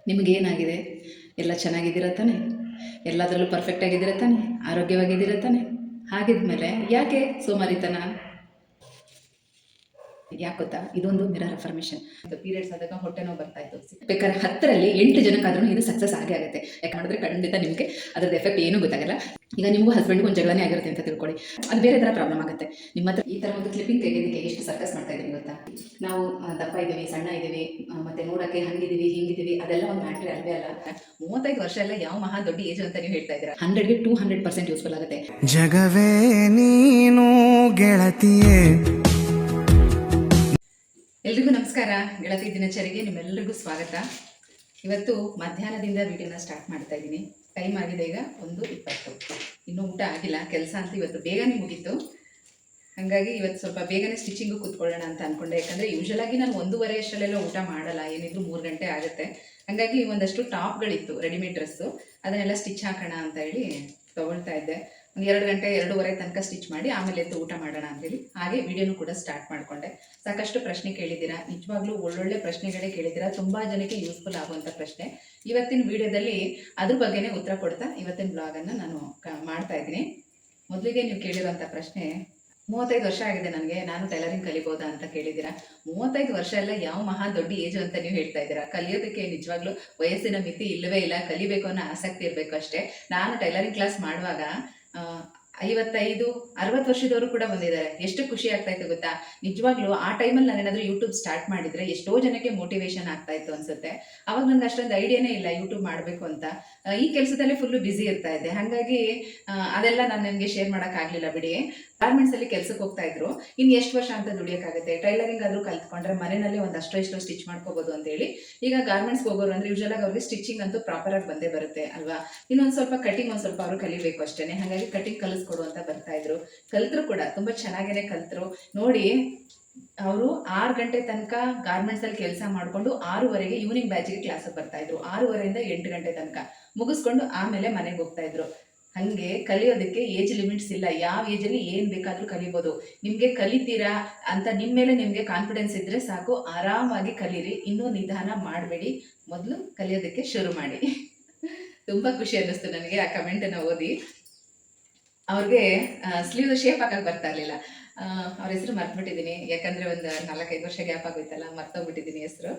ನಿಮಗೇನಾಗಿದೆ? ಎಲ್ಲ ಚೆನ್ನಾಗಿದ್ದೀರ ತಾನೆ? ಎಲ್ಲದರಲ್ಲೂ ಪರ್ಫೆಕ್ಟ್ ಆಗಿದ್ದೀರ ತಾನೆ? ಆರೋಗ್ಯವಾಗಿದ್ದೀರ ತಾನೆ? ಹಾಗಿದ್ಮೇಲೆ ಯಾಕೆ ಸೋಮಾರಿತನ? ಯಾಕೆ ಗೊತ್ತಾ? ಇದೊಂದು ಮಿರರ್ ಅಫರ್ಮೇಷನ್. ಪೀರಿಯಡ್ಸ್ ಆದಾಗ ಹೊಟ್ಟೆ ನೋವು ಬರ್ತಾ ಇತ್ತು. ಬೇಕಾದ್ರೆ 10ರಲ್ಲಿ 8 ಜನಕ್ಕಾದ್ರೂ ಇದು ಸಕ್ಸಸ್ ಆಗೇ ಆಗುತ್ತೆ. ಯಾಕೆ ಮಾಡಿದ್ರೆ ಖಂಡಿತ ನಿಮಗೆ ಅದ್ರದ್ದು ಎಫೆಕ್ಟ್ ಏನೂ ಗೊತ್ತಾಗಲ್ಲ. ಈಗ ನಿಮಗೂ ಹಸ್ಬೆಂಡ್ಗೂ ಒಂದು ಜಗಳನೇ ಆಗಿರುತ್ತೆ ಅಂತ ತಿಳ್ಕೊಳ್ಳಿ, ಅದು ಬೇರೆ ಥರ ಪ್ರಾಬ್ಲಮ್ ಆಗುತ್ತೆ. ನಿಮ್ಮ ಹತ್ರ ಈ ಥರ ಒಂದು ಕ್ಲಿಪ್ಪಿಂಗ್ ತೆಗೆಯೋದಕ್ಕೆ ಎಷ್ಟು ಸರ್ಕಸ್ ಮಾಡ್ತಾ ಇದ್ದೀವಿ ಗೊತ್ತಾ? ನಾವು ದಪ್ಪ ಇದ್ದೀವಿ, ಸಣ್ಣ ಇದ್ದೀವಿ, ಮತ್ತು ನೋಡೋಕ್ಕೆ ಹಂಗಿದ್ದೀವಿ ಹಿಂಗಿದ್ದೀವಿ, ಅದೆಲ್ಲ ಒಂದು ಮ್ಯಾಟ್ರಿ ಅಲ್ವೇ ಅಲ್ಲ. 35 ವರ್ಷ ಎಲ್ಲ ಯಾವ ಮಹಾ ದೊಡ್ಡ ಏಜ್ ಅಂತ ನೀವು ಹೇಳ್ತಾ ಇದ್ದೀರಾ. 100ಗೆ 200% ಯೂಸ್ಫುಲ್ ಆಗುತ್ತೆ. ಜಗವೇ ನೀನು ಗೆಳತಿಯೇ. ಎಲ್ರಿಗೂ ನಮಸ್ಕಾರ. ಗೆಳತಿ ದಿನಚರಿಗೆ ನಿಮ್ಮೆಲ್ಲರಿಗೂ ಸ್ವಾಗತ. ಇವತ್ತು ಮಧ್ಯಾಹ್ನದಿಂದ ವಿಡಿಯೋನ ಸ್ಟಾರ್ಟ್ ಮಾಡ್ತಾ ಇದ್ದೀನಿ. ಟೈಮ್ ಆಗಿದೆ ಈಗ 1:20. ಇನ್ನೂ ಊಟ ಆಗಿಲ್ಲ. ಕೆಲಸ ಅಂತ ಇವತ್ತು ಬೇಗನೆ ಮುಗೀತು. ಹಾಗಾಗಿ ಇವತ್ತು ಸ್ವಲ್ಪ ಬೇಗನೆ ಸ್ಟಿಚಿಂಗು ಕೂತ್ಕೊಳ್ಳೋಣ ಅಂತ ಅಂದ್ಕೊಂಡೆ. ಯಾಕಂದರೆ ಯೂಶಲಾಗಿ ನಾನು 1:30 ಅಷ್ಟರಲ್ಲೆಲ್ಲ ಊಟ ಮಾಡಲ್ಲ, ಏನಿದ್ರು 3 ಗಂಟೆ ಆಗುತ್ತೆ. ಹಾಗಾಗಿ ಒಂದಷ್ಟು ಟಾಪ್ಗಳಿತ್ತು, ರೆಡಿಮೇಡ್ ಡ್ರೆಸ್ಸು, ಅದನ್ನೆಲ್ಲ ಸ್ಟಿಚ್ ಹಾಕೋಣ ಅಂತ ಹೇಳಿ ತೊಗೊಳ್ತಾ ಇದ್ದೆ. ಒಂದು 2 ಗಂಟೆ 2:30 ತನಕ ಸ್ಟಿಚ್ ಮಾಡಿ ಆಮೇಲೆ ಎದ್ದು ಊಟ ಮಾಡೋಣ ಅಂತೇಳಿ ಹಾಗೆ ವಿಡಿಯೋನು ಕೂಡ ಸ್ಟಾರ್ಟ್ ಮಾಡಿಕೊಂಡೆ. ಸಾಕಷ್ಟು ಪ್ರಶ್ನೆ ಕೇಳಿದ್ದೀರಾ, ನಿಜವಾಗ್ಲೂ ಒಳ್ಳೊಳ್ಳೆ ಪ್ರಶ್ನೆಗಳೇ ಕೇಳಿದ್ದೀರಾ, ತುಂಬ ಜನಕ್ಕೆ ಯೂಸ್ಫುಲ್ ಆಗುವಂಥ ಪ್ರಶ್ನೆ. ಇವತ್ತಿನ ವಿಡಿಯೋದಲ್ಲಿ ಅದ್ರ ಬಗ್ಗೆನೇ ಉತ್ತರ ಕೊಡ್ತಾ ಇವತ್ತಿನ ಬ್ಲಾಗನ್ನು ನಾನು ಮಾಡ್ತಾ ಇದ್ದೀನಿ. ಮೊದಲಿಗೆ ನೀವು ಕೇಳಿರುವಂಥ ಪ್ರಶ್ನೆ, 35 ವರ್ಷ ಆಗಿದೆ ನನಗೆ, ನಾನು ಟೈಲರಿಂಗ್ ಕಲಿಬೋದಾ ಅಂತ ಕೇಳಿದ್ದೀರಾ. 35 ವರ್ಷ ಎಲ್ಲ ಯಾವ ಮಹಾ ದೊಡ್ಡ ಏಜು ಅಂತ ನೀವು ಹೇಳ್ತಾ ಇದ್ದೀರಾ. ಕಲಿಯೋದಕ್ಕೆ ನಿಜವಾಗ್ಲೂ ವಯಸ್ಸಿನ ಮಿತಿ ಇಲ್ಲವೇ ಇಲ್ಲ, ಕಲಿಬೇಕು ಅನ್ನೋ ಆಸಕ್ತಿ ಇರಬೇಕು ಅಷ್ಟೇ. ನಾನು ಟೈಲರಿಂಗ್ ಕ್ಲಾಸ್ ಮಾಡುವಾಗ 55, 60 ವರ್ಷದವರು ಕೂಡ ಬಂದಿದ್ದಾರೆ. ಎಷ್ಟು ಖುಷಿ ಆಗ್ತಾ ಇತ್ತು ಗೊತ್ತಾ? ನಿಜವಾಗ್ಲೂ ಆ ಟೈಮಲ್ಲಿ ನಾನೇನಾದರೂ ಯೂಟ್ಯೂಬ್ ಸ್ಟಾರ್ಟ್ ಮಾಡಿದರೆ ಎಷ್ಟೋ ಜನಕ್ಕೆ ಮೋಟಿವೇಶನ್ ಆಗ್ತಾ ಇತ್ತು ಅನ್ಸುತ್ತೆ. ಅವಾಗ ನನಗೆ ಅಷ್ಟೊಂದು ಐಡಿಯಾನೇ ಇಲ್ಲ ಯೂಟ್ಯೂಬ್ ಮಾಡಬೇಕು ಅಂತ. ಈ ಕೆಲಸದಲ್ಲೇ ಫುಲ್ಲು ಬ್ಯುಸಿ ಇರ್ತಾ ಇದ್ದೆ. ಹಾಗಾಗಿ ಅದೆಲ್ಲ ನಾನು ನನಗೆ ಶೇರ್ ಮಾಡೋಕ್ಕಾಗಲಿಲ್ಲ ಬಿಡಿ. ಗಾರ್ಮೆಂಟ್ಸಲ್ಲಿ ಕೆಲಸಕ್ಕೆ ಹೋಗ್ತಾ ಇದ್ರು. ಇನ್ನು ಎಷ್ಟು ವರ್ಷ ಅಂತ ದುಡಿಯೋಕ್ಕಾಗುತ್ತೆ? ಟೈಲರಿಂಗ್ ಆದರೂ ಕಲ್ತ್ಕೊಂಡ್ರೆ ಮನೆಯಲ್ಲೇ ಒಂದು ಅಷ್ಟೋ ಸ್ಟಿಚ್ ಮಾಡ್ಕೋಬೋದು ಅಂತೇಳಿ ಈಗ ಗಾರ್ಮೆಂಟ್ಸ್ಗೆ ಹೋಗೋರು ಅಂದರೆ ಯೂಶಲಾಗಿ ಅವ್ರಿಗೆ ಸ್ಟಿಚಿಂಗ್ ಅಂತೂ ಪ್ರಾಪರಾಗಿ ಬಂದೇ ಬರುತ್ತೆ ಅಲ್ವಾ? ಇನ್ನೊಂದು ಸ್ವಲ್ಪ ಕಟಿಂಗ್ ಒಂದು ಸ್ವಲ್ಪ ಅವರು ಕಲಿಬೇಕು ಅಷ್ಟೇ. ಹಾಗಾಗಿ ಕಟಿಂಗ್ ಕಲಿಸ್ಕೊಡು ಅಂತ ಬರ್ತಾ ಇದ್ರು. ಕಲ್ತರು ಕೂಡ ತುಂಬ ಚೆನ್ನಾಗೇ ಕಲ್ತರು. ನೋಡಿ, ಅವರು 6 ಗಂಟೆ ತನಕ ಗಾರ್ಮೆಂಟ್ಸಲ್ಲಿ ಕೆಲಸ ಮಾಡಿಕೊಂಡು 6:30ಗೆ ಈವ್ನಿಂಗ್ ಬ್ಯಾಚಿಗೆ ಕ್ಲಾಸಿಗೆ ಬರ್ತಾ ಇದ್ರು. 6:30ಇಂದ 8 ಗಂಟೆ ತನಕ ಮುಗಿಸ್ಕೊಂಡು ಆಮೇಲೆ ಮನೆಗೆ ಹೋಗ್ತಾ ಇದ್ರು. ಹಾಗೆ ಕಲಿಯೋದಕ್ಕೆ ಏಜ್ ಲಿಮಿಟ್ಸ್ ಇಲ್ಲ. ಯಾವ ಏಜಲ್ಲಿ ಏನು ಬೇಕಾದರೂ ಕಲಿಬೋದು. ನಿಮಗೆ ಕಲಿತೀರಾ ಅಂತ ನಿಮ್ಮ ಮೇಲೆ ನಿಮಗೆ ಕಾನ್ಫಿಡೆನ್ಸ್ ಇದ್ದರೆ ಸಾಕು, ಆರಾಮಾಗಿ ಕಲೀರಿ. ಇನ್ನೂ ನಿಧಾನ ಮಾಡಬೇಡಿ, ಮೊದಲು ಕಲಿಯೋದಕ್ಕೆ ಶುರು ಮಾಡಿ. ತುಂಬ ಖುಷಿ ಅನ್ನಿಸ್ತು ನನಗೆ ಆ ಕಮೆಂಟನ್ನು ಓದಿ. ಅವ್ರಿಗೆ ಸ್ಲೀವ್ ಶೇಪ್ ಹಾಕಕ್ಕೆ ಬರ್ತಾ ಇರಲಿಲ್ಲ. ಅವ್ರ ಹೆಸರು ಮರ್ತುಬಿಟ್ಟಿದ್ದೀನಿ, ಯಾಕಂದರೆ ಒಂದು 4-5 ವರ್ಷ ಗ್ಯಾಪ್ ಆಗೋಯ್ತಲ್ಲ, ಮರ್ತೋಗ್ಬಿಟ್ಟಿದ್ದೀನಿ ಹೆಸರು.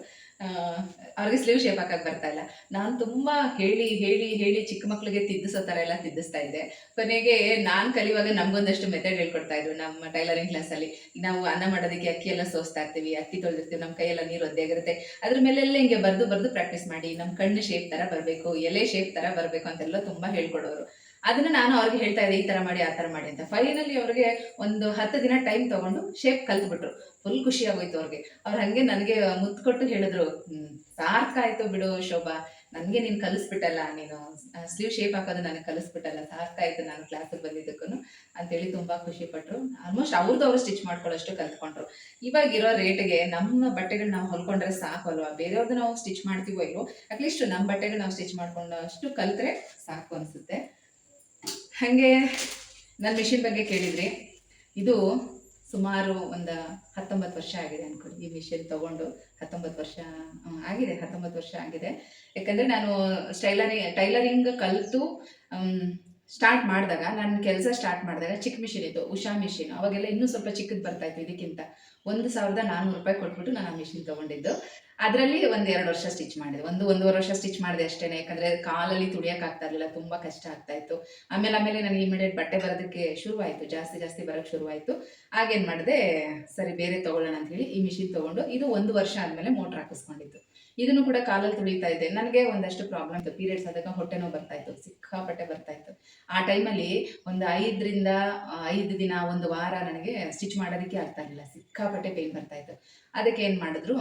ಅವ್ರಿಗೆ ಸ್ಲೀವ್ ಶೇಪ್ ಹಾಕಕ್ಕೆ ಬರ್ತಾ ಇಲ್ಲ. ನಾನು ತುಂಬ ಹೇಳಿ ಹೇಳಿ ಹೇಳಿ ಚಿಕ್ಕ ಮಕ್ಕಳಿಗೆ ತಿದ್ದಿಸೋ ಥರ ಎಲ್ಲ ತಿದ್ದಿಸ್ತಾ ಇದ್ದೆ. ಕೊನೆಗೆ ನಾನು ಕಲಿಯುವಾಗ ನಮಗೊಂದಷ್ಟು ಮೆಥಡ್ ಹೇಳ್ಕೊಡ್ತಾ ಇದ್ರು ನಮ್ಮ ಟೈಲರಿಂಗ್ ಕ್ಲಾಸಲ್ಲಿ. ನಾವು ಅನ್ನ ಮಾಡೋದಕ್ಕೆ ಅಕ್ಕಿ ಎಲ್ಲ ಸೋಸ್ತಾ ಇರ್ತೀವಿ, ಅಕ್ಕಿ ತೊಳೆದಿರ್ತೀವಿ, ನಮ್ಮ ಕೈಯೆಲ್ಲ ನೀರು ಒದ್ದೆಗಿರುತ್ತೆ. ಅದ್ರ ಮೇಲೆಲ್ಲ ಹಿಂಗೆ ಬರೆದು ಪ್ರಾಕ್ಟೀಸ್ ಮಾಡಿ, ನಮ್ಮ ಕಣ್ಣು ಶೇಪ್ ಥರ ಬರಬೇಕು, ಎಲೆ ಶೇಪ್ ಥರ ಬರಬೇಕು ಅಂತೆಲ್ಲ ತುಂಬ ಹೇಳ್ಕೊಡೋರು. ಅದನ್ನು ನಾನು ಅವ್ರಿಗೆ ಹೇಳ್ತಾ ಇದ್ದೆ, ಈ ಥರ ಮಾಡಿ ಆ ಥರ ಮಾಡಿ ಅಂತ. ಫೈನಲಿ ಅವ್ರಿಗೆ ಒಂದು 10 ದಿನ ಟೈಮ್ ತೊಗೊಂಡು ಶೇಪ್ ಕಲ್ತ್ಬಿಟ್ರು. ಫುಲ್ ಖುಷಿ ಆಗೋಯ್ತು ಅವ್ರಿಗೆ. ಅವ್ರು ಹಾಗೆ ನನಗೆ ಮುತ್ತು ಕೊಟ್ಟು ಹೇಳಿದ್ರು, ಸಾಕಾಯಿತು ಬಿಡು ಶೋಭಾ, ನನಗೆ ನೀನು ಕಲಿಸ್ಬಿಟ್ಟಲ್ಲ, ನೀನು ಸ್ಲೀವ್ ಶೇಪ್ ಹಾಕೋದು ನನಗೆ ಕಲಿಸ್ಬಿಟ್ಟಲ್ಲ, ಸಾಕಾಯಿತು ನಾನು ಕ್ಲಾಸಿಗೆ ಬಂದಿದ್ದಕ್ಕೂ ಅಂತೇಳಿ ತುಂಬ ಖುಷಿಪಟ್ಟರು. ಆಲ್ಮೋಸ್ಟ್ ಅವ್ರದ್ದು ಸ್ಟಿಚ್ ಮಾಡ್ಕೊಳ್ಳೋಷ್ಟು ಕಲ್ತ್ಕೊಂಡ್ರು. ಇವಾಗಿರೋ ರೇಟ್ಗೆ ನಮ್ಮ ಬಟ್ಟೆಗಳು ನಾವು ಹೊಲ್ಕೊಂಡ್ರೆ ಸಾಕು ಅಲ್ವಾ? ಬೇರೆಯವ್ರದ್ದು ನಾವು ಸ್ಟಿಚ್ ಮಾಡ್ತೀವೋ ಇಲ್ವೋ, ಅಟ್ಲೀಸ್ಟ್ ನಮ್ಮ ಬಟ್ಟೆಗಳು ನಾವು ಸ್ಟಿಚ್ ಮಾಡ್ಕೊಂಡು ಅಷ್ಟು ಕಲಿತ್ರೆ ಸಾಕು ಅನಿಸುತ್ತೆ. ಹಾಗೆ ನನ್ನ ಮಿಷಿನ್ ಬಗ್ಗೆ ಕೇಳಿದ್ರಿ. ಇದು ಸುಮಾರು ಒಂದು 19 ವರ್ಷ ಆಗಿದೆ ಅಂದ್ಕೊಳ್ಳಿ. ಈ ಮಿಷಿನ್ ತೊಗೊಂಡು 19 ವರ್ಷ ಆಗಿದೆ. 19 ವರ್ಷ ಆಗಿದೆ. ಯಾಕಂದರೆ ನಾನು ಟೈಲರಿಂಗ್ ಕಲಿತು ಸ್ಟಾರ್ಟ್ ಮಾಡಿದಾಗ, ನನ್ನ ಕೆಲಸ ಸ್ಟಾರ್ಟ್ ಮಾಡಿದಾಗ ಚಿಕ್ಕ ಮಿಷಿನ್ ಇತ್ತು, ಉಷಾ ಮಿಷಿನ್. ಅವಾಗೆಲ್ಲ ಇನ್ನೂ ಸ್ವಲ್ಪ ಚಿಕ್ಕದು ಬರ್ತಾಯಿತ್ತು. ಇದಕ್ಕಿಂತ 1,400 ರೂಪಾಯಿ ಕೊಟ್ಬಿಟ್ಟು ನಾನು ಆ ಮಿಷಿನ್ ತೊಗೊಂಡಿದ್ದು. ಅದರಲ್ಲಿ 1-2 ವರ್ಷ ಸ್ಟಿಚ್ ಮಾಡಿದೆ. 1-1.5 ವರ್ಷ ಸ್ಟಿಚ್ ಮಾಡಿದೆ ಅಷ್ಟೇ. ಯಾಕಂದರೆ ಕಾಲಲ್ಲಿ ತುಳಿಯೋಕ್ಕಾಗ್ತಾ ಇರಲಿಲ್ಲ, ತುಂಬ ಕಷ್ಟ ಆಗ್ತಾಯಿತ್ತು. ಆಮೇಲೆ ನನಗೆ ಇಮಿಡಿಯೇಟ್ ಬಟ್ಟೆ ಬರೋದಕ್ಕೆ ಶುರುವಾಯಿತು, ಜಾಸ್ತಿ ಬರೋಕ್ಕೆ ಶುರುವಾಯಿತು. ಆಗೇನು ಮಾಡಿದೆ, ಸರಿ ಬೇರೆ ತೊಗೊಳ್ಳೋಣ ಅಂಥೇಳಿ ಈ ಮಿಷಿನ್ ತೊಗೊಂಡು ಇದು 1 ವರ್ಷ ಆದಮೇಲೆ ಮೋಟ್ರ್ ಹಾಕಿಸ್ಕೊಂಡಿದ್ದು. ಇದನ್ನು ಕೂಡ ಕಾಲಲ್ಲಿ ತುಳಿತಾ ಇದ್ದೆ. ನನಗೆ ಒಂದಷ್ಟು ಪ್ರಾಬ್ಲಮ್ ಇತ್ತು. ಪೀರಿಯಡ್ಸ್ ಆದಾಗ ಹೊಟ್ಟೆ ನೋವು ಬರ್ತಾಯಿತ್ತು, ಸಿಕ್ಕಾಪಟ್ಟೆ ಬರ್ತಾಯಿತ್ತು. ಆ ಟೈಮಲ್ಲಿ ಒಂದು 5 ದಿನ 1 ವಾರ ನನಗೆ ಸ್ಟಿಚ್ ಮಾಡೋದಕ್ಕೆ ಆಗ್ತಾ ಇರಲಿಲ್ಲ, ಸಿಕ್ಕಾಪಟ್ಟೆ ಪೇಯ್ನ್ ಬರ್ತಾಯಿತ್ತು. ಅದಕ್ಕೆ ಏನು ಮಾಡಿದ್ರು,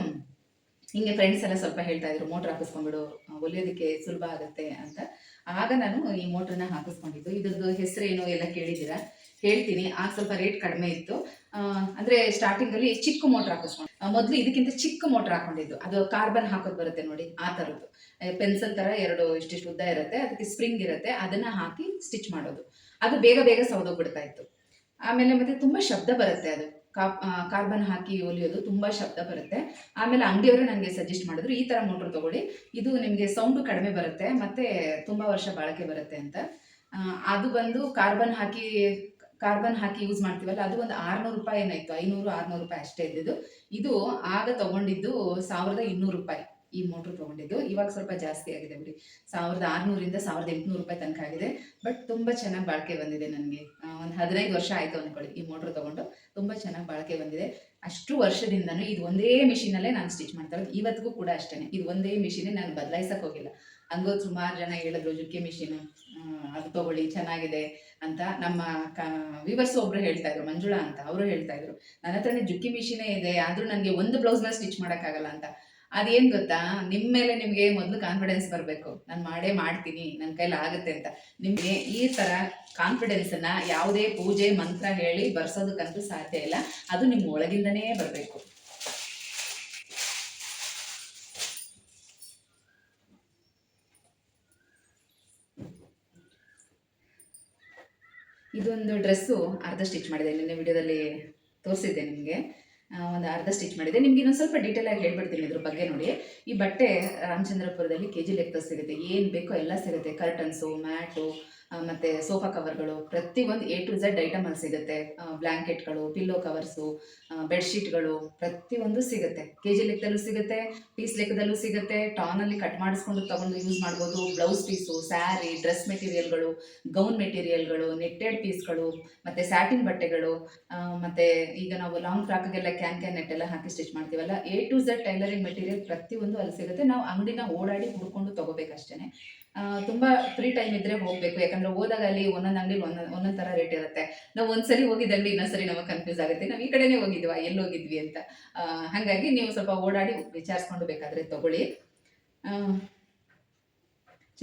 ಹಿಂಗೆ ಫ್ರೆಂಡ್ಸ್ ಎಲ್ಲ ಸ್ವಲ್ಪ ಹೇಳ್ತಾ ಇದ್ರು, ಮೋಟ್ರ್ ಹಾಕಿಸ್ಕೊಂಡ್ಬಿಡು, ಹೊಲಿಯೋದಕ್ಕೆ ಸುಲಭ ಆಗುತ್ತೆ ಅಂತ. ಆಗ ನಾನು ಈ ಮೋಟ್ರನ್ನ ಹಾಕಿಸ್ಕೊಂಡಿದ್ದು. ಇದ್ರದ್ದು ಹೆಸರೇನು ಎಲ್ಲ ಕೇಳಿದ್ದೀರಾ, ಹೇಳ್ತೀನಿ. ಆಗ ಸ್ವಲ್ಪ ರೇಟ್ ಕಡಿಮೆ ಇತ್ತು. ಅಂದರೆ ಸ್ಟಾರ್ಟಿಂಗಲ್ಲಿ ಚಿಕ್ಕ ಮೋಟ್ರ್ ಹಾಕಿಸ್ಕೊಂಡು, ಮೊದಲು ಇದಕ್ಕಿಂತ ಚಿಕ್ಕ ಮೋಟ್ರ್ ಹಾಕೊಂಡಿದ್ದು. ಅದು ಕಾರ್ಬನ್ ಹಾಕೋದು ಬರುತ್ತೆ ನೋಡಿ, ಆ ಥರದ್ದು. ಪೆನ್ಸಿಲ್ ಥರ 2 ಇಷ್ಟಿಷ್ಟು ಉದ್ದ ಇರುತ್ತೆ, ಅದಕ್ಕೆ ಸ್ಪ್ರಿಂಗ್ ಇರುತ್ತೆ, ಅದನ್ನು ಹಾಕಿ ಸ್ಟಿಚ್ ಮಾಡೋದು. ಅದು ಬೇಗ ಸೌದೋಗ್ಬಿಡ್ತಾ ಇತ್ತು. ಆಮೇಲೆ ಮತ್ತೆ ತುಂಬ ಶಬ್ದ ಬರುತ್ತೆ ಅದು. ಕಾರ್ಬನ್ ಹಾಕಿ ಹೊಲಿಯೋದು ತುಂಬ ಶಬ್ದ ಬರುತ್ತೆ. ಆಮೇಲೆ ಅಂಗಡಿಯವರು ನನಗೆ ಸಜೆಸ್ಟ್ ಮಾಡಿದ್ರು ಈ ಥರ ಮೋಟ್ರ್ ತೊಗೊಳ್ಳಿ, ಇದು ನಿಮಗೆ ಸೌಂಡು ಕಡಿಮೆ ಬರುತ್ತೆ ಮತ್ತು ತುಂಬ ವರ್ಷ ಬಾಳಿಕೆ ಬರುತ್ತೆ ಅಂತ. ಅದು ಬಂದು ಕಾರ್ಬನ್ ಹಾಕಿ ಯೂಸ್ ಮಾಡ್ತೀವಲ್ಲ, ಅದು ಒಂದು 600 ರೂಪಾಯಿ ಏನಾಯಿತು, 500-600 ರೂಪಾಯಿ ಅಷ್ಟೇ ಇದ್ದಿದ್ದು. ಇದು ಆಗ ತೊಗೊಂಡಿದ್ದು 1200 ರೂಪಾಯಿ ಈ ಮೋಟ್ರ್ ತೊಗೊಂಡಿದ್ದು. ಇವಾಗ ಸ್ವಲ್ಪ ಜಾಸ್ತಿ ಆಗಿದೆ ಬಿಡಿ, 1600ರಿಂದ 1800 ರೂಪಾಯಿ ತನಕ ಆಗಿದೆ. ಬಟ್ ತುಂಬ ಚೆನ್ನಾಗಿ ಬಾಳಿಕೆ ಬಂದಿದೆ ನನಗೆ. ಒಂದು 15 ವರ್ಷ ಆಯಿತು ಅಂದ್ಕೊಳ್ಳಿ ಈ ಮೋಟ್ರ್ ತೊಗೊಂಡು. ತುಂಬ ಚೆನ್ನಾಗಿ ಬಾಳಿಕೆ ಬಂದಿದೆ. ಅಷ್ಟು ವರ್ಷದಿಂದನೂ ಇದು ಒಂದೇ ಮಿಷಿನಲ್ಲೇ ನಾನು ಸ್ಟಿಚ್ ಮಾಡ್ತಾ ಇರೋದು. ಇವತ್ತಿಗೂ ಕೂಡ ಅಷ್ಟೇ, ಇದು ಒಂದೇ ಮಿಷಿನೇ, ನಾನು ಬದಲಾಯಿಸಕ್ಕೆ ಹೋಗಿಲ್ಲ. ಹಂಗೋ ಸುಮಾರು ಜನ ಹೇಳಿದ್ರು ಜುಕ್ಕೆ ಮಿಷಿನು ಅದು ತೊಗೊಳ್ಳಿ ಚೆನ್ನಾಗಿದೆ ಅಂತ. ನಮ್ಮ ವಿವರ್ಸ್ ಒಬ್ರು ಹೇಳ್ತಾ ಇದ್ರು, ಮಂಜುಳಾ ಅಂತ, ಅವರು ಹೇಳ್ತಾ ಇದ್ರು ನನ್ನ ಹತ್ರನೇ ಜುಕ್ಕಿ ಮಿಷಿನೇ ಇದೆ, ಆದರೂ ನನಗೆ ಒಂದು ಬ್ಲೌಸ್ನ ಸ್ಟಿಚ್ ಮಾಡೋಕ್ಕಾಗಲ್ಲ ಅಂತ. ಅದೇನು ಗೊತ್ತಾ, ನಿಮ್ಮ ಮೇಲೆ ನಿಮಗೆ ಮೊದಲು ಕಾನ್ಫಿಡೆನ್ಸ್ ಬರಬೇಕು, ನಾನು ಮಾಡ್ತೀನಿ, ನನ್ನ ಕೈಲಿ ಆಗುತ್ತೆ ಅಂತ. ನಿಮಗೆ ಈ ಥರ ಕಾನ್ಫಿಡೆನ್ಸನ್ನು ಯಾವುದೇ ಪೂಜೆ ಮಂತ್ರ ಹೇಳಿ ಬರ್ಸೋದಕ್ಕಂತೂ ಸಾಧ್ಯ ಇಲ್ಲ, ಅದು ನಿಮ್ಮ ಒಳಗಿಂದನೇ ಬರಬೇಕು. ಇದೊಂದು ಡ್ರೆಸ್ಸು ಅರ್ಧ ಸ್ಟಿಚ್ ಮಾಡಿದೆ, ನಿನ್ನೆ ವಿಡಿಯೋದಲ್ಲಿ ತೋರಿಸಿದ್ದೆ ನಿಮಗೆ. ಒಂದು ಅರ್ಧ ಸ್ಟಿಚ್ ಮಾಡಿದೆ. ನಿಮ್ಗೆ ಇನ್ನೊಂದು ಸ್ವಲ್ಪ ಡೀಟೇಲಾಗಿ ಹೇಳ್ಬಿಡ್ತೀನಿ ಇದ್ರ ಬಗ್ಗೆ ನೋಡಿ. ಈ ಬಟ್ಟೆ ರಾಮಚಂದ್ರಪುರದಲ್ಲಿ KG ಲೆಕ್ಕದಲ್ಲಿ ಸಿಗುತ್ತೆ, ಏನು ಬೇಕೋ ಎಲ್ಲ ಸಿಗುತ್ತೆ. ಕರ್ಟನ್ಸು, ಮ್ಯಾಟು, ಮತ್ತು ಸೋಫಾ ಕವರ್ಗಳು, ಪ್ರತಿಯೊಂದು A to Z ಐಟಮಲ್ಲಿ ಸಿಗುತ್ತೆ. ಬ್ಲ್ಯಾಂಕೆಟ್ಗಳು, ಪಿಲ್ಲೋ ಕವರ್ಸು, ಬೆಡ್ಶೀಟ್ಗಳು, ಪ್ರತಿಯೊಂದು ಸಿಗುತ್ತೆ. KG ಲೆಕ್ಕದಲ್ಲೂ ಸಿಗುತ್ತೆ, ಪೀಸ್ ಲೆಕ್ಕದಲ್ಲೂ ಸಿಗುತ್ತೆ. ಟಾನಲ್ಲಿ ಕಟ್ ಮಾಡಿಸ್ಕೊಂಡು ತೊಗೊಂಡು ಯೂಸ್ ಮಾಡ್ಬೋದು. ಬ್ಲೌಸ್ ಪೀಸು, ಸ್ಯಾರಿ, ಡ್ರೆಸ್ ಮೆಟೀರಿಯಲ್ಗಳು, ಗೌನ್ ಮೆಟೀರಿಯಲ್ಗಳು, ನೆಟ್ಟೆಡ್ ಪೀಸ್ಗಳು, ಮತ್ತು ಸ್ಯಾಟಿನ್ ಬಟ್ಟೆಗಳು, ಮತ್ತು ಈಗ ನಾವು ಲಾಂಗ್ ಫ್ರಾಕ್ಗೆಲ್ಲ ಕ್ಯಾನ್ ನೆಟ್ ಎಲ್ಲ ಹಾಕಿ ಸ್ಟಿಚ್ ಮಾಡ್ತೀವಲ್ಲ, A to Z tailoring material ಪ್ರತಿಯೊಂದು ಅಲ್ಲಿ ಸಿಗುತ್ತೆ. ನಾವು ಅಂಗಡಿನ ಓಡಾಡಿ ಹುಡ್ಕೊಂಡು ತೊಗೋಬೇಕಷ್ಟೇ. ತುಂಬ ಫ್ರೀ ಟೈಮ್ ಇದ್ದರೆ ಹೋಗಬೇಕು, ಯಾಕಂದರೆ ಹೋದಾಗ ಅಲ್ಲಿ ಒಂದೊಂದು ಅಂಗಡಿ ಒಂದೊಂದು ಥರ ರೇಟ್ ಇರುತ್ತೆ. ನಾವು ಒಂದ್ಸರಿ ಹೋಗಿದ್ದ ಅಂಗಡಿ ಇನ್ನೊಂದ್ಸರಿ ನಮಗೆ ಕನ್ಫ್ಯೂಸ್ ಆಗುತ್ತೆ, ನಾವು ಈ ಕಡೆನೇ ಹೋಗಿದ್ವಾ, ಎಲ್ಲಿ ಹೋಗಿದ್ವಿ ಅಂತ. ಹಾಗಾಗಿ ನೀವು ಸ್ವಲ್ಪ ಓಡಾಡಿ ವಿಚಾರಿಸ್ಕೊಂಡು ಬೇಕಾದರೆ ತೊಗೊಳ್ಳಿ,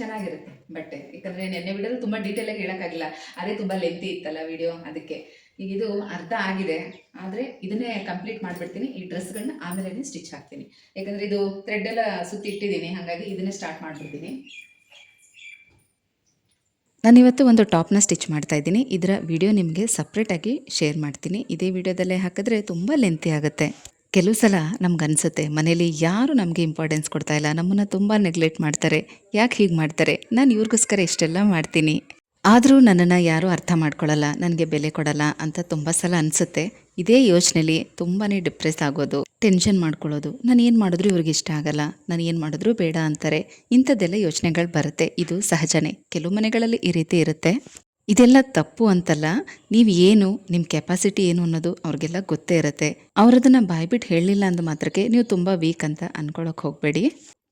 ಚೆನ್ನಾಗಿರುತ್ತೆ ಬಟ್ಟೆ. ಯಾಕಂದರೆ ನೆನ್ನೆ ವಿಡಿಯೋದು ತುಂಬ ಡೀಟೇಲಾಗಿ ಹೇಳೋಕ್ಕಾಗಿಲ್ಲ, ಅದೇ ತುಂಬ ಲೆಂತಿ ಇತ್ತಲ್ಲ ವಿಡಿಯೋ, ಅದಕ್ಕೆ. ಈಗ ಇದು ಅರ್ಧ ಆಗಿದೆ, ಆದರೆ ಇದನ್ನೇ ಕಂಪ್ಲೀಟ್ ಮಾಡಿಬಿಡ್ತೀನಿ. ಈ ಡ್ರೆಸ್ಗಳನ್ನ ಆಮೇಲೆ ಸ್ಟಿಚ್ ಹಾಕ್ತೀನಿ, ಯಾಕಂದರೆ ಇದು ಥ್ರೆಡ್ ಎಲ್ಲ ಸುತ್ತಿ ಇಟ್ಟಿದ್ದೀನಿ, ಹಾಗಾಗಿ ಇದನ್ನೇ ಸ್ಟಾರ್ಟ್ ಮಾಡಿಬಿಡ್ತೀನಿ. ನಾನಿವತ್ತು ಒಂದು ಟಾಪ್ನ ಸ್ಟಿಚ್ ಮಾಡ್ತಾ ಇದ್ದೀನಿ. ಇದರ ವಿಡಿಯೋ ನಿಮಗೆ ಸಪ್ರೇಟಾಗಿ ಶೇರ್ ಮಾಡ್ತೀನಿ. ಇದೇ ವಿಡಿಯೋದಲ್ಲೇ ಹಾಕಿದ್ರೆ ತುಂಬ ಲೆಂತಿ ಆಗುತ್ತೆ. ಕೆಲವು ಸಲ ನಮ್ಗನ್ಸುತ್ತೆ ಮನೇಲಿ ಯಾರು ನಮಗೆ ಇಂಪಾರ್ಟೆನ್ಸ್ ಕೊಡ್ತಾ ಇಲ್ಲ, ನಮ್ಮನ್ನು ತುಂಬ ನೆಗ್ಲೆಕ್ಟ್ ಮಾಡ್ತಾರೆ, ಯಾಕೆ ಹೀಗೆ ಮಾಡ್ತಾರೆ, ನಾನು ಇವ್ರಿಗೋಸ್ಕರ ಇಷ್ಟೆಲ್ಲ ಮಾಡ್ತೀನಿ, ಆದರೂ ನನ್ನನ್ನು ಯಾರೂ ಅರ್ಥ ಮಾಡ್ಕೊಳ್ಳಲ್ಲ, ನನಗೆ ಬೆಲೆ ಕೊಡಲ್ಲ ಅಂತ ತುಂಬ ಸಲ ಅನಿಸುತ್ತೆ. ಇದೇ ಯೋಚನೆಯಲ್ಲಿ ತುಂಬಾ ಡಿಪ್ರೆಸ್ ಆಗೋದು, ಟೆನ್ಷನ್ ಮಾಡ್ಕೊಳ್ಳೋದು, ನಾನು ಏನು ಮಾಡಿದ್ರು ಇವ್ರಿಗೆ ಇಷ್ಟ ಆಗಲ್ಲ, ನಾನು ಏನು ಮಾಡಿದ್ರು ಬೇಡ ಅಂತಾರೆ, ಇಂಥದ್ದೆಲ್ಲ ಯೋಚನೆಗಳು ಬರುತ್ತೆ. ಇದು ಸಹಜನೇ, ಕೆಲವು ಮನೆಗಳಲ್ಲಿ ಈ ರೀತಿ ಇರುತ್ತೆ. ಇದೆಲ್ಲ ತಪ್ಪು ಅಂತಲ್ಲ, ನೀವು ಏನು, ನಿಮ್ಮ ಕೆಪಾಸಿಟಿ ಏನು ಅನ್ನೋದು ಅವ್ರಿಗೆಲ್ಲ ಗೊತ್ತೇ ಇರುತ್ತೆ. ಅವರದನ್ನು ಬಾಯ್ಬಿಟ್ಟು ಹೇಳಲಿಲ್ಲ ಅಂದ ಮಾತ್ರಕ್ಕೆ ನೀವು ತುಂಬ ವೀಕ್ ಅಂತ ಅಂದ್ಕೊಳ್ಳೋಕೆ ಹೋಗಬೇಡಿ.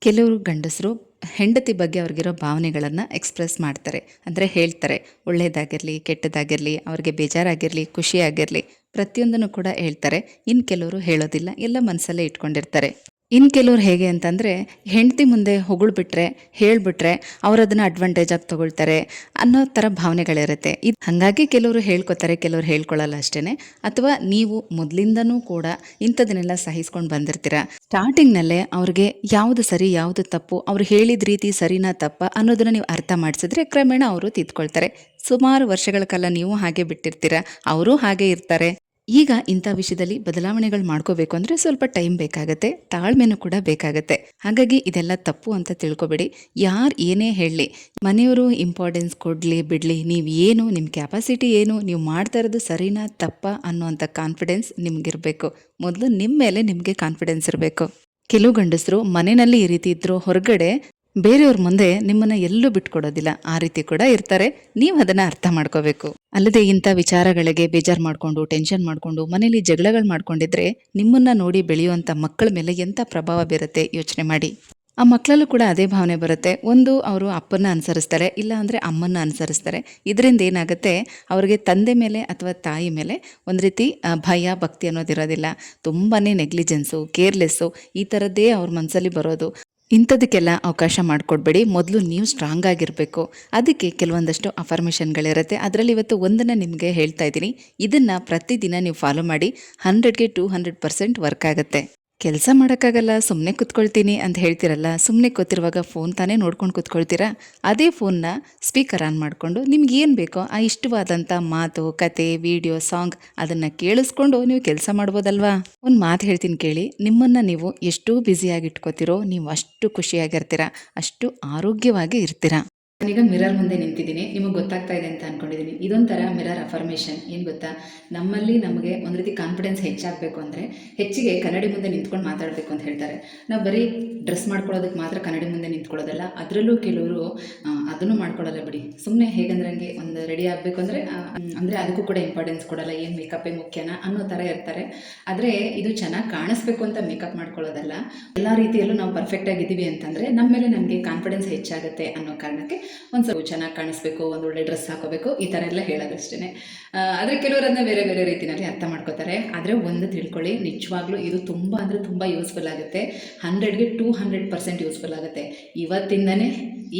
ಕೆಲವರು ಗಂಡಸರು ಹೆಂಡತಿ ಬಗ್ಗೆ ಅವ್ರಿಗಿರೋ ಭಾವನೆಗಳನ್ನು ಎಕ್ಸ್ಪ್ರೆಸ್ ಮಾಡ್ತಾರೆ, ಅಂದರೆ ಹೇಳ್ತಾರೆ. ಒಳ್ಳೆಯದಾಗಿರಲಿ ಕೆಟ್ಟದಾಗಿರಲಿ, ಅವ್ರಿಗೆ ಬೇಜಾರಾಗಿರಲಿ ಖುಷಿಯಾಗಿರಲಿ, ಪ್ರತಿಯೊಂದನ್ನು ಕೂಡ ಹೇಳ್ತಾರೆ. ಇನ್ನು ಕೆಲವರು ಹೇಳೋದಿಲ್ಲ, ಎಲ್ಲ ಮನಸ್ಸಲ್ಲೇ ಇಟ್ಕೊಂಡಿರ್ತಾರೆ. ಇನ್ನು ಕೆಲವ್ರು ಹೇಗೆ ಅಂತಂದರೆ, ಹೆಂಡತಿ ಮುಂದೆ ಹೊಗಳ್ಬಿಟ್ರೆ ಹೇಳ್ಬಿಟ್ರೆ ಅವರದನ್ನು ಅಡ್ವಾಂಟೇಜಾಗಿ ತೊಗೊಳ್ತಾರೆ ಅನ್ನೋ ಥರ ಭಾವನೆಗಳಿರುತ್ತೆ. ಇದು ಹಾಗಾಗಿ ಕೆಲವರು ಹೇಳ್ಕೊತಾರೆ, ಕೆಲವರು ಹೇಳ್ಕೊಳ್ಳಲ್ಲ ಅಷ್ಟೇ. ಅಥವಾ ನೀವು ಮೊದಲಿಂದನೂ ಕೂಡ ಇಂಥದನ್ನೆಲ್ಲ ಸಹಿಸ್ಕೊಂಡು ಬಂದಿರ್ತೀರ. ಸ್ಟಾರ್ಟಿಂಗ್ನಲ್ಲೇ ಅವ್ರಿಗೆ ಯಾವುದು ಸರಿ ಯಾವುದು ತಪ್ಪು, ಅವ್ರು ಹೇಳಿದ ರೀತಿ ಸರಿನಾ ತಪ್ಪ ಅನ್ನೋದನ್ನು ನೀವು ಅರ್ಥ ಮಾಡಿಸಿದ್ರೆ ಕ್ರಮೇಣ ಅವರು ತಿದ್ಕೊಳ್ತಾರೆ. ಸುಮಾರು ವರ್ಷಗಳ ಕಾಲ ನೀವು ಹಾಗೆ ಬಿಟ್ಟಿರ್ತೀರ, ಅವರು ಹಾಗೆ ಇರ್ತಾರೆ. ಈಗ ಇಂಥ ವಿಷಯದಲ್ಲಿ ಬದಲಾವಣೆಗಳು ಮಾಡ್ಕೋಬೇಕು ಅಂದರೆ ಸ್ವಲ್ಪ ಟೈಮ್ ಬೇಕಾಗುತ್ತೆ, ತಾಳ್ಮೆನೂ ಕೂಡ ಬೇಕಾಗುತ್ತೆ. ಹಾಗಾಗಿ ಇದೆಲ್ಲ ತಪ್ಪು ಅಂತ ತಿಳ್ಕೊಬೇಡಿ. ಯಾರು ಏನೇ ಹೇಳಲಿ, ಮನೆಯವರು ಇಂಪಾರ್ಟೆನ್ಸ್ ಕೊಡಲಿ ಬಿಡಲಿ, ನೀವು ಏನು, ನಿಮ್ಮ ಕೆಪಾಸಿಟಿ ಏನು, ನೀವು ಮಾಡ್ತಾ ಇರೋದು ಸರಿನಾ ತಪ್ಪ ಅನ್ನೋವಂಥ ಕಾನ್ಫಿಡೆನ್ಸ್ ನಿಮಗಿರಬೇಕು. ಮೊದಲು ನಿಮ್ಮ ಮೇಲೆ ನಿಮಗೆ ಕಾನ್ಫಿಡೆನ್ಸ್ ಇರಬೇಕು. ಕೆಲವು ಗಂಡಸರು ಮನೆಯಲ್ಲಿ ಈ ರೀತಿ ಇದ್ದರೂ ಹೊರಗಡೆ ಬೇರೆಯವ್ರ ಮುಂದೆ ನಿಮ್ಮನ್ನು ಎಲ್ಲೂ ಬಿಟ್ಕೊಡೋದಿಲ್ಲ, ಆ ರೀತಿ ಕೂಡ ಇರ್ತಾರೆ. ನೀವು ಅದನ್ನು ಅರ್ಥ ಮಾಡ್ಕೋಬೇಕು. ಅಲ್ಲದೆ ಇಂಥ ವಿಚಾರಗಳಿಗೆ ಬೇಜಾರು ಮಾಡಿಕೊಂಡು ಟೆನ್ಷನ್ ಮಾಡಿಕೊಂಡು ಮನೇಲಿ ಜಗಳಗಳು ಮಾಡ್ಕೊಂಡಿದ್ರೆ ನಿಮ್ಮನ್ನು ನೋಡಿ ಬೆಳೆಯುವಂಥ ಮಕ್ಕಳ ಮೇಲೆ ಎಂಥ ಪ್ರಭಾವ ಬೀರುತ್ತೆ ಯೋಚನೆ ಮಾಡಿ. ಆ ಮಕ್ಕಳಲ್ಲೂ ಕೂಡ ಅದೇ ಭಾವನೆ ಬರುತ್ತೆ. ಒಂದು ಅವರು ಅಪ್ಪನ್ನ ಅನುಸರಿಸ್ತಾರೆ, ಇಲ್ಲ ಅಂದರೆ ಅಮ್ಮನ್ನ ಅನುಸರಿಸ್ತಾರೆ. ಇದರಿಂದ ಏನಾಗುತ್ತೆ, ಅವ್ರಿಗೆ ತಂದೆ ಮೇಲೆ ಅಥವಾ ತಾಯಿ ಮೇಲೆ ಒಂದು ರೀತಿ ಭಯ ಭಕ್ತಿ ಅನ್ನೋದಿರೋದಿಲ್ಲ. ತುಂಬಾ ನೆಗ್ಲಿಜೆನ್ಸು, ಕೇರ್ಲೆಸ್ಸು, ಈ ಥರದ್ದೇ ಅವ್ರ ಮನಸ್ಸಲ್ಲಿ ಬರೋದು. ಇಂಥದಕ್ಕೆಲ್ಲ ಅವಕಾಶ ಮಾಡಿಕೊಡ್ಬೇಡಿ. ಮೊದಲು ನೀವು ಸ್ಟ್ರಾಂಗ್ ಆಗಿರಬೇಕು. ಅದಕ್ಕೆ ಕೆಲವೊಂದಷ್ಟು ಅಫರ್ಮೇಷನ್ಗಳಿರುತ್ತೆ. ಅದರಲ್ಲಿ ಇವತ್ತು ಒಂದನ್ನು ನಿಮಗೆ ಹೇಳ್ತಾ ಇದ್ದೀನಿ. ಇದನ್ನು ಪ್ರತಿದಿನ ನೀವು ಫಾಲೋ ಮಾಡಿ, 100ಗೆ 200% ವರ್ಕ್ ಆಗುತ್ತೆ. ಕೆಲಸ ಮಾಡೋಕ್ಕಾಗಲ್ಲ ಸುಮ್ಮನೆ ಕೂತ್ಕೊಳ್ತೀನಿ ಅಂತ ಹೇಳ್ತಿರಲ್ಲ, ಸುಮ್ಮನೆ ಕೂತಿರುವಾಗ ಫೋನ್ ತಾನೇ ನೋಡ್ಕೊಂಡು ಕೂತ್ಕೊಳ್ತೀರಾ? ಅದೇ ಫೋನ್ನ ಸ್ಪೀಕರ್ ಆನ್ ಮಾಡಿಕೊಂಡು ನಿಮ್ಗೆ ಏನು ಬೇಕೋ ಆ ಇಷ್ಟವಾದಂಥ ಮಾತು, ಕತೆ, ವಿಡಿಯೋ, ಸಾಂಗ್ ಅದನ್ನು ಕೇಳಿಸ್ಕೊಂಡು ನೀವು ಕೆಲಸ ಮಾಡ್ಬೋದಲ್ವಾ? ಒಂದು ಮಾತು ಹೇಳ್ತೀನಿ ಕೇಳಿ, ನಿಮ್ಮನ್ನು ನೀವು ಎಷ್ಟು ಬ್ಯುಸಿಯಾಗಿ ಇಟ್ಕೋತಿರೋ ನೀವು ಅಷ್ಟು ಖುಷಿಯಾಗಿರ್ತೀರ, ಅಷ್ಟು ಆರೋಗ್ಯವಾಗಿ ಇರ್ತೀರ. ನಾನೀಗ ಮಿರರ್ ಮುಂದೆ ನಿಂತಿದ್ದೀನಿ, ನಿಮಗೆ ಗೊತ್ತಾಗ್ತಾ ಇದೆ ಅಂತ ಅಂದ್ಕೊಂಡಿದ್ದೀನಿ. ಇದೊಂಥರ ಮಿರರ್ ಅಫರ್ಮೇಷನ್. ಏನು ಗೊತ್ತಾ, ನಮಗೆ ಒಂದು ರೀತಿ ಕಾನ್ಫಿಡೆನ್ಸ್ ಹೆಚ್ಚಾಗಬೇಕು ಅಂದರೆ ಹೆಚ್ಚಿಗೆ ಕನ್ನಡಿ ಮುಂದೆ ನಿಂತ್ಕೊಂಡು ಮಾತಾಡಬೇಕು ಅಂತ ಹೇಳ್ತಾರೆ. ನಾವು ಬರೀ ಡ್ರೆಸ್ ಮಾಡ್ಕೊಳ್ಳೋದಕ್ಕೆ ಮಾತ್ರ ಕನ್ನಡಿ ಮುಂದೆ ನಿಂತ್ಕೊಳ್ಳೋದಲ್ಲ, ಅದರಲ್ಲೂ ಕೆಲವರು ಅದನ್ನು ಮಾಡ್ಕೊಳ್ಳಲ್ಲ ಬಿಡಿ. ಸುಮ್ಮನೆ ಹೇಗಂದ್ರಂಗೆ ಒಂದು ರೆಡಿ ಆಗಬೇಕು ಅಂದರೆ ಅದಕ್ಕೂ ಕೂಡ ಇಂಪಾರ್ಟೆನ್ಸ್ ಕೊಡಲ್ಲ, ಏನು ಮೇಕಪ್ಪೇ ಮುಖ್ಯನಾ ಅನ್ನೋ ಥರ ಇರ್ತಾರೆ. ಆದರೆ ಇದು ಚೆನ್ನಾಗಿ ಕಾಣಿಸ್ಬೇಕು ಅಂತ ಮೇಕಪ್ ಮಾಡ್ಕೊಳ್ಳೋದಲ್ಲ, ಎಲ್ಲ ರೀತಿಯಲ್ಲೂ ನಾವು ಪರ್ಫೆಕ್ಟಾಗಿದ್ದೀವಿ ಅಂತಂದರೆ ನಮ್ಮ ಮೇಲೆ ನಮಗೆ ಕಾನ್ಫಿಡೆನ್ಸ್ ಹೆಚ್ಚಾಗುತ್ತೆ ಅನ್ನೋ ಕಾರಣಕ್ಕೆ ಒಂದು ಸ್ವಲ್ಪ ಚೆನ್ನಾಗಿ ಕಾಣಿಸ್ಬೇಕು, ಒಂದು ಒಳ್ಳೆ ಡ್ರೆಸ್ ಹಾಕೋಬೇಕು, ಈ ಥರ ಎಲ್ಲ ಹೇಳೋದಷ್ಟೇ. ಆದರೆ ಕೆಲವರು ಅದನ್ನ ಬೇರೆ ಬೇರೆ ರೀತಿಯಲ್ಲಿ ಅರ್ಥ ಮಾಡ್ಕೋತಾರೆ. ಆದರೆ ಒಂದು ತಿಳ್ಕೊಳ್ಳಿ, ನಿಜವಾಗ್ಲೂ ಇದು ತುಂಬ ಅಂದರೆ ತುಂಬ ಯೂಸ್ಫುಲ್ ಆಗುತ್ತೆ. 100ಗೆ 200% ಯೂಸ್ಫುಲ್ ಆಗುತ್ತೆ.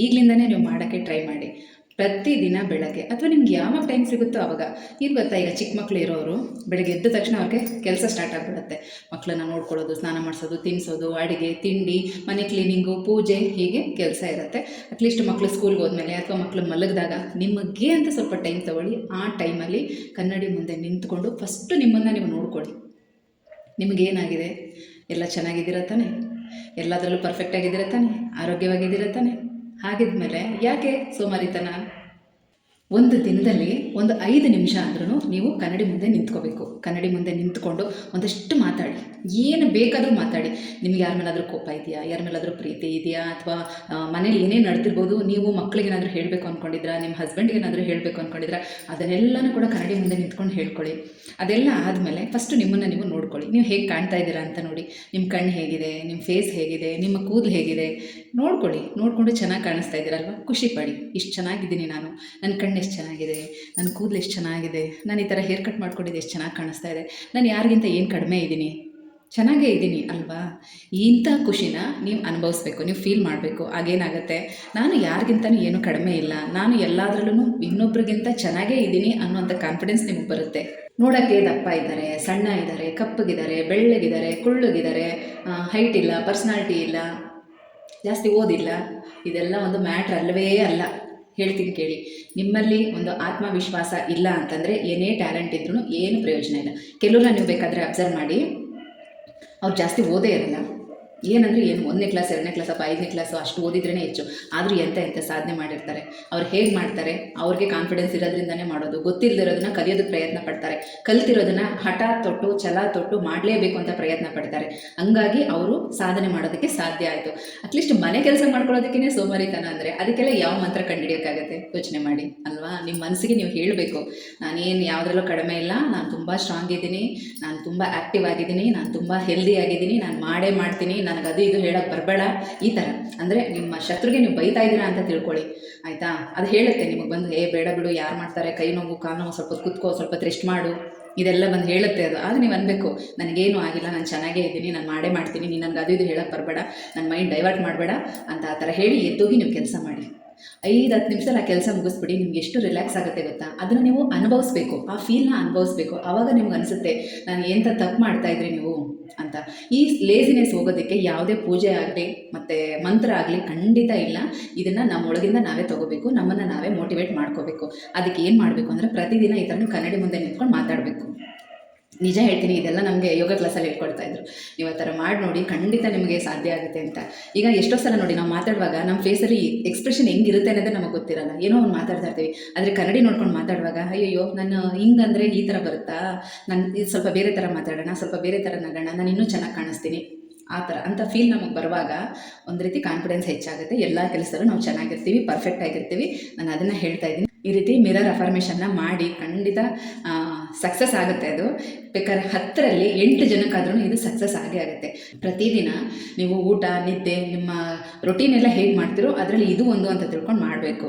ಈಗಲಿಂದನೇ ನೀವು ಮಾಡೋಕ್ಕೆ ಟ್ರೈ ಮಾಡಿ. ಪ್ರತಿದಿನ ಬೆಳಗ್ಗೆ ಅಥವಾ ನಿಮ್ಗೆ ಯಾವಾಗ ಟೈಮ್ ಸಿಗುತ್ತೋ ಆವಾಗ. ಏನು ಗೊತ್ತಾ, ಈಗ ಚಿಕ್ಕ ಮಕ್ಕಳು ಇರೋರು ಬೆಳಗ್ಗೆ ಎದ್ದ ತಕ್ಷಣ ಅವ್ರಿಗೆ ಕೆಲಸ ಸ್ಟಾರ್ಟ್ ಆಗಿಬಿಡುತ್ತೆ. ಮಕ್ಕಳನ್ನ ನೋಡ್ಕೊಳ್ಳೋದು, ಸ್ನಾನ ಮಾಡಿಸೋದು, ತಿನ್ನಿಸೋದು, ಅಡುಗೆ ತಿಂಡಿ, ಮನೆ ಕ್ಲೀನಿಂಗು, ಪೂಜೆ, ಹೀಗೆ ಕೆಲಸ ಇರುತ್ತೆ. ಅಟ್ಲೀಸ್ಟ್ ಮಕ್ಕಳು ಸ್ಕೂಲ್ಗೆ ಹೋದ್ಮೇಲೆ ಅಥವಾ ಮಕ್ಕಳು ಮಲಗಿದಾಗ ನಿಮಗೆ ಅಂತ ಸ್ವಲ್ಪ ಟೈಮ್ ತೊಗೊಳ್ಳಿ. ಆ ಟೈಮಲ್ಲಿ ಕನ್ನಡಿ ಮುಂದೆ ನಿಂತ್ಕೊಂಡು ಫಸ್ಟು ನಿಮ್ಮನ್ನು ನೀವು ನೋಡ್ಕೊಳ್ಳಿ. ನಿಮಗೇನಾಗಿದೆ, ಎಲ್ಲ ಚೆನ್ನಾಗಿದ್ದೀರ ತಾನೆ, ಎಲ್ಲದರಲ್ಲೂ ಪರ್ಫೆಕ್ಟಾಗಿದ್ದೀರ ತಾನೆ, ಆರೋಗ್ಯವಾಗಿದ್ದೀರ ತಾನೆ. ಹಾಗಿದ್ಮೇಲೆ ಯಾಕೆ ಸೋಮಾರಿತನ? ಒಂದು ದಿನದಲ್ಲಿ ಒಂದು 5 ನಿಮಿಷ ಅಂದ್ರೂ ನೀವು ಕನ್ನಡಿ ಮುಂದೆ ನಿಂತ್ಕೋಬೇಕು. ಕನ್ನಡಿ ಮುಂದೆ ನಿಂತ್ಕೊಂಡು ಒಂದಷ್ಟು ಮಾತಾಡಿ, ಏನು ಬೇಕಾದರೂ ಮಾತಾಡಿ. ನಿಮ್ಗೆ ಯಾರ ಮೇಲಾದರೂ ಕೋಪ ಇದೆಯಾ, ಯಾರ ಮೇಲಾದರೂ ಪ್ರೀತಿ ಇದೆಯಾ, ಅಥವಾ ಮನೇಲಿ ಏನೇನು ನಡೆದಿರ್ಬೋದು, ನೀವು ಮಕ್ಕಳಿಗೇನಾದರೂ ಹೇಳಬೇಕು ಅಂದ್ಕೊಂಡಿದ್ರಾ, ನಿಮ್ಮ ಹಸ್ಬೆಂಡ್ಗೇನಾದರೂ ಹೇಳಬೇಕು ಅಂದ್ಕೊಂಡಿದ್ರಾ, ಅದನ್ನೆಲ್ಲನೂ ಕೂಡ ಕನ್ನಡಿ ಮುಂದೆ ನಿಂತ್ಕೊಂಡು ಹೇಳ್ಕೊಳ್ಳಿ. ಅದೆಲ್ಲ ಆದಮೇಲೆ ಫಸ್ಟು ನಿಮ್ಮನ್ನು ನೀವು ನೋಡ್ಕೊಳ್ಳಿ. ನೀವು ಹೇಗೆ ಕಾಣ್ತಾ ಇದ್ದೀರಾ ಅಂತ ನೋಡಿ. ನಿಮ್ಮ ಕಣ್ಣು ಹೇಗಿದೆ, ನಿಮ್ಮ ಫೇಸ್ ಹೇಗಿದೆ, ನಿಮ್ಮ ಕೂದಲು ಹೇಗಿದೆ ನೋಡ್ಕೊಳ್ಳಿ. ನೋಡಿಕೊಂಡು ಚೆನ್ನಾಗಿ ಕಾಣಿಸ್ತಾ ಇದ್ದೀರಲ್ವ, ಖುಷಿ ಪಡಿ. ಇಷ್ಟು ಚೆನ್ನಾಗಿದ್ದೀನಿ ನಾನು, ನನ್ನ ಕಣ್ಣು ಎಷ್ಟು ಚೆನ್ನಾಗಿದೆ, ನನ್ನ ಕೂದಲು ಎಷ್ಟು ಚೆನ್ನಾಗಿದೆ, ನಾನು ಈ ಥರ ಹೇರ್ ಕಟ್ ಮಾಡ್ಕೊಂಡಿದ್ದು ಎಷ್ಟು ಚೆನ್ನಾಗಿ ಕಾಣಿಸ್ತಾ ಇದೆ, ನಾನು ಯಾರಿಗಿಂತ ಏನು ಕಡಿಮೆ ಇದ್ದೀನಿ, ಚೆನ್ನಾಗೇ ಇದ್ದೀನಿ ಅಲ್ವಾ? ಇಂಥ ಖುಷಿನ ನೀವು ಅನುಭವಿಸ್ಬೇಕು, ನೀವು ಫೀಲ್ ಮಾಡಬೇಕು. ಆಗೇನಾಗುತ್ತೆ, ನಾನು ಯಾರಿಗಿಂತನೂ ಏನೂ ಕಡಿಮೆ ಇಲ್ಲ, ನಾನು ಎಲ್ಲದರಲ್ಲೂ ಇನ್ನೊಬ್ರಿಗಿಂತ ಚೆನ್ನಾಗೇ ಇದ್ದೀನಿ ಅನ್ನೋಂಥ ಕಾನ್ಫಿಡೆನ್ಸ್ ನಿಮಗೆ ಬರುತ್ತೆ. ನೋಡೋಕ್ಕೆ ದಪ್ಪ ಇದ್ದಾರೆ, ಸಣ್ಣ ಇದ್ದಾರೆ, ಕಪ್ಪಗಿದ್ದಾರೆ, ಬೆಳ್ಳಗಿದ್ದಾರೆ, ಕುಳ್ಳಗಿದ್ದಾರೆ, ಹೈಟ್ ಇಲ್ಲ, ಪರ್ಸ್ನಾಲಿಟಿ ಇಲ್ಲ, ಜಾಸ್ತಿ ಓದಿಲ್ಲ, ಇದೆಲ್ಲ ಒಂದು ಮ್ಯಾಟ್ರ್ ಅಲ್ಲವೇ ಅಲ್ಲ. ಹೇಳ್ತೀನಿ ಕೇಳಿ, ನಿಮ್ಮಲ್ಲಿ ಒಂದು ಆತ್ಮವಿಶ್ವಾಸ ಇಲ್ಲ ಅಂತಂದರೆ ಏನೇ ಟ್ಯಾಲೆಂಟ್ ಇದ್ರೂ ಏನು ಪ್ರಯೋಜನ ಇಲ್ಲ. ಕೆಲವ್ರನ್ನ ನೀವು ಬೇಕಾದರೆ ಅಬ್ಸರ್ವ್ ಮಾಡಿ, ಅವ್ರು ಜಾಸ್ತಿ ಓದೇ ಇರಲ್ಲ. ಏನಂದರೆ ಏನು 1ನೇ ಕ್ಲಾಸ್ 2ನೇ ಕ್ಲಾಸ್ ಅಥವಾ 5ನೇ ಕ್ಲಾಸು ಅಷ್ಟು ಓದಿದ್ರೇ ಹೆಚ್ಚು. ಆದರೂ ಎಂಥ ಸಾಧನೆ ಮಾಡಿರ್ತಾರೆ. ಅವ್ರು ಹೇಗೆ ಮಾಡ್ತಾರೆ, ಅವ್ರಿಗೆ ಕಾನ್ಫಿಡೆನ್ಸ್ ಇರೋದ್ರಿಂದನೇ ಮಾಡೋದು. ಗೊತ್ತಿಲ್ಲದಿರೋದನ್ನ ಕಲಿಯೋದಕ್ಕೆ ಪ್ರಯತ್ನ ಪಡ್ತಾರೆ, ಕಲ್ತಿರೋದನ್ನು ಹಠ ತೊಟ್ಟು ಛಲ ತೊಟ್ಟು ಮಾಡಲೇಬೇಕು ಅಂತ ಪ್ರಯತ್ನ ಪಡ್ತಾರೆ. ಹಂಗಾಗಿ ಅವರು ಸಾಧನೆ ಮಾಡೋದಕ್ಕೆ ಸಾಧ್ಯ ಆಯಿತು. ಅಟ್ಲೀಸ್ಟ್ ಮನೆ ಕೆಲಸ ಮಾಡ್ಕೊಳ್ಳೋದಕ್ಕೇ ಸೋಮಾರಿತನ ಅಂದರೆ ಅದಕ್ಕೆಲ್ಲ ಯಾವ ಮಂತ್ರ ಕಂಡುಹಿಡಿಯೋಕ್ಕಾಗತ್ತೆ? ಯೋಚನೆ ಮಾಡಿ ಅಲ್ವಾ? ನಿಮ್ಮ ಮನಸ್ಸಿಗೆ ನೀವು ಹೇಳಬೇಕು, ನಾನೇನು ಯಾವುದ್ರಲ್ಲೂ ಕಡಿಮೆ ಇಲ್ಲ, ನಾನು ತುಂಬ ಸ್ಟ್ರಾಂಗ್ ಇದ್ದೀನಿ, ನಾನು ತುಂಬ ಆ್ಯಕ್ಟಿವ್ ಆಗಿದ್ದೀನಿ, ನಾನು ತುಂಬ ಹೆಲ್ದಿ ಆಗಿದ್ದೀನಿ, ನಾನು ಮಾಡೇ ಮಾಡ್ತೀನಿ, ನನಗೆ ಅದು ಇದು ಹೇಳೋಕ್ಕೆ ಬರಬೇಡ. ಈ ಥರ ಅಂದರೆ ನಿಮ್ಮ ಶತ್ರುಗೆ ನೀವು ಬೈತಾ ಇದ್ದೀರಾ ಅಂತ ತಿಳ್ಕೊಳ್ಳಿ, ಆಯಿತಾ? ಅದು ಹೇಳುತ್ತೆ ನಿಮಗೆ ಬಂದು, ಬೇಡ ಬಿಡು, ಯಾರು ಮಾಡ್ತಾರೆ, ಕೈ ನೋವು, ಕಾಲು ನೋವು, ಸ್ವಲ್ಪ ಹೊತ್ತು ಕೂತ್ಕೋ, ಸ್ವಲ್ಪ ಹೊತ್ತು ರೆಸ್ಟ್ ಮಾಡು, ಇದೆಲ್ಲ ಬಂದು ಹೇಳುತ್ತೆ. ಅದು ಆಗ ನೀವು ಅನ್ಬೇಕು, ನನಗೇನು ಆಗಿಲ್ಲ, ನಾನು ಚೆನ್ನಾಗೇ ಇದ್ದೀನಿ, ನಾನು ಮಾಡೇ ಮಾಡ್ತೀನಿ, ನೀನು ನನಗೆ ಅದು ಇದು ಹೇಳೋಕ್ಕೆ ಬರಬೇಡ, ನನ್ನ ಮೈಂಡ್ ಡೈವರ್ಟ್ ಮಾಡಬೇಡ ಅಂತ ಆ ಥರ ಹೇಳಿ ಎದ್ದೋಗಿ ನೀವು ಕೆಲಸ ಮಾಡಿ. 5-10 ನಿಮಿಷದಲ್ಲಿ ಆ ಕೆಲಸ ಮುಗಿಸ್ಬಿಡಿ. ನಿಮ್ಗೆ ಎಷ್ಟು ರಿಲ್ಯಾಕ್ಸ್ ಆಗುತ್ತೆ ಗೊತ್ತಾ? ಅದನ್ನು ನೀವು ಅನುಭವಿಸ್ಬೇಕು, ಆ ಫೀಲ್ನ ಅನುಭವಿಸ್ಬೇಕು. ಆವಾಗ ನಿಮ್ಗೆ ಅನಿಸುತ್ತೆ, ನಾನು ಎಂಥ ತಪ್ಪು ಮಾಡ್ತಾಯಿದ್ರಿ ನೀವು ಅಂತ. ಈ ಲೇಸಿನೆಸ್ ಹೋಗೋದಕ್ಕೆ ಯಾವುದೇ ಪೂಜೆ ಆಗಲಿ ಮತ್ತು ಮಂತ್ರ ಆಗಲಿ ಖಂಡಿತ ಇಲ್ಲ. ಇದನ್ನು ನಮ್ಮೊಳಗಿಂದ ನಾವೇ ತೊಗೋಬೇಕು, ನಮ್ಮನ್ನು ನಾವೇ ಮೋಟಿವೇಟ್ ಮಾಡ್ಕೋಬೇಕು. ಅದಕ್ಕೆ ಏನು ಮಾಡಬೇಕು ಅಂದರೆ ಪ್ರತಿದಿನ ಈ ಥರ ನೀವು ಕನ್ನಡಿ ಮುಂದೆ ನಿಂತ್ಕೊಂಡು ಮಾತಾಡಬೇಕು. ನಿಜ ಹೇಳ್ತೀನಿ, ಇದೆಲ್ಲ ನಮಗೆ ಯೋಗ ಕ್ಲಾಸಲ್ಲಿ ಹೇಳ್ಕೊಡ್ತಾ ಇದ್ರು. ನೀವು ಆ ಥರ ಮಾಡಿ ನೋಡಿ, ಖಂಡಿತ ನಿಮಗೆ ಸಾಧ್ಯ ಆಗುತ್ತೆ ಅಂತ. ಈಗ ಎಷ್ಟೋ ಸಲ ನೋಡಿ, ನಾವು ಮಾತಾಡುವಾಗ ನಮ್ಮ ಫೇಸಲ್ಲಿ ಎಕ್ಸ್ಪ್ರೆಷನ್ ಹೆಂಗಿರುತ್ತೆ ಅನ್ನೋದೇ ನಮಗೆ ಗೊತ್ತಿರಲ್ಲ. ಏನೋ ಒಂದು ಮಾತಾಡ್ತಾ ಇರ್ತೀವಿ, ಆದರೆ ಕನ್ನಡಿ ನೋಡ್ಕೊಂಡು ಮಾತಾಡುವಾಗ ಅಯ್ಯೋ ನಾನು ಹಿಂಗಂದರೆ ಈ ಥರ ಬರುತ್ತಾ, ನಾನು ಇದು ಸ್ವಲ್ಪ ಬೇರೆ ಥರ ಮಾತಾಡೋಣ, ಸ್ವಲ್ಪ ಬೇರೆ ಥರ ನಗೋಣ, ನಾನು ಇನ್ನೂ ಚೆನ್ನಾಗಿ ಕಾಣಿಸ್ತೀನಿ, ಆ ಥರ ಅಂತ ಫೀಲ್ ನಮಗೆ ಬರುವಾಗ ಒಂದು ರೀತಿ ಕಾನ್ಫಿಡೆನ್ಸ್ ಹೆಚ್ಚಾಗುತ್ತೆ. ಎಲ್ಲ ಕೆಲಸದಲ್ಲೂ ನಾವು ಚೆನ್ನಾಗಿರ್ತೀವಿ, ಪರ್ಫೆಕ್ಟ್ ಆಗಿರ್ತೀವಿ. ನಾನು ಅದನ್ನು ಹೇಳ್ತಾ ಇದ್ದೀನಿ. ಈ ರೀತಿ ಮಿರರ್ ಅಫರ್ಮೇಷನ್ನ ಮಾಡಿ, ಖಂಡಿತ ಸಕ್ಸಸ್ ಆಗುತ್ತೆ. ಅದು ಬೇಕಾದ್ರೆ 10ರಲ್ಲಿ 8 ಜನಕ್ಕಾದ್ರೂ ಇದು ಸಕ್ಸಸ್ ಆಗೇ ಆಗುತ್ತೆ. ಪ್ರತಿದಿನ ನೀವು ಊಟ, ನಿದ್ದೆ, ನಿಮ್ಮ ರೊಟೀನ್ ಎಲ್ಲ ಹೇಗೆ ಮಾಡ್ತೀರೋ ಅದರಲ್ಲಿ ಇದು ಒಂದು ಅಂತ ತಿಳ್ಕೊಂಡು ಮಾಡಬೇಕು.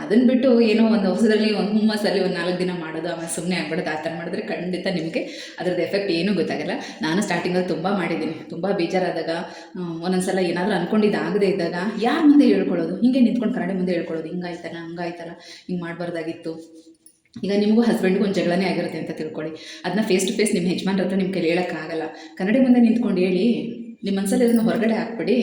ಅದನ್ನು ಬಿಟ್ಟು ಏನೋ ಒಂದು ಹೊಸದಲ್ಲಿ ಒಂದು ಹುಮ್ಮಸ್ಸಲ್ಲಿ ಒಂದು 4 ದಿನ ಮಾಡೋದು, ಆಮೇಲೆ ಸುಮ್ಮನೆ ಆಗ್ಬಿಡೋದು, ಆ ಥರ ಮಾಡಿದ್ರೆ ಖಂಡಿತ ನಿಮಗೆ ಅದರದ್ದು ಎಫೆಕ್ಟ್ ಏನೂ ಗೊತ್ತಾಗಲ್ಲ. ನಾನು ಸ್ಟಾರ್ಟಿಂಗಲ್ಲಿ ತುಂಬ ಮಾಡಿದ್ದೀನಿ. ತುಂಬ ಬೇಜಾರಾದಾಗ, ಒಂದೊಂದ್ಸಲ ಏನಾದರೂ ಅಂದ್ಕೊಂಡಿದ್ದಾಗದೇ ಇದ್ದಾಗ ಯಾರ ಮುಂದೆ ಹೇಳ್ಕೊಳ್ಳೋದು, ಹೀಗೆ ನಿಂತ್ಕೊಂಡು ಕನ್ನಡಿ ಮುಂದೆ ಹೇಳ್ಕೊಳ್ಳೋದು, ಹಿಂಗಾಯ್ತಲ್ಲ ಹಂಗಾಯ್ತಲ್ಲ, ಹಿಂಗೆ ಮಾಡಬಾರ್ದಾಗಿತ್ತು ಈಗ ನಿಮಗೂ ಹಸ್ಬೆಂಡ್ಗೂ ಒಂದು ಜಗಳನೇ ಆಗಿರುತ್ತೆ ಅಂತ ತಿಳ್ಕೊಳ್ಳಿ. ಅದನ್ನ ಫೇಸ್ ಟು ಫೇಸ್ ನಿಮ್ಮ ಯಜಮಾನ್ರ ಹತ್ರ ನಿಮ್ಮ ಕೈಲಿ ಹೇಳೋಕ್ಕಾಗಲ್ಲ. ಕನ್ನಡಿ ಮುಂದೆ ನಿಂತ್ಕೊಂಡು ಹೇಳಿ, ನಿಮ್ಮ ಮನಸ್ಸಲ್ಲಿ ಅದನ್ನು ಹೊರಗಡೆ ಹಾಕ್ಬಿಡಿ.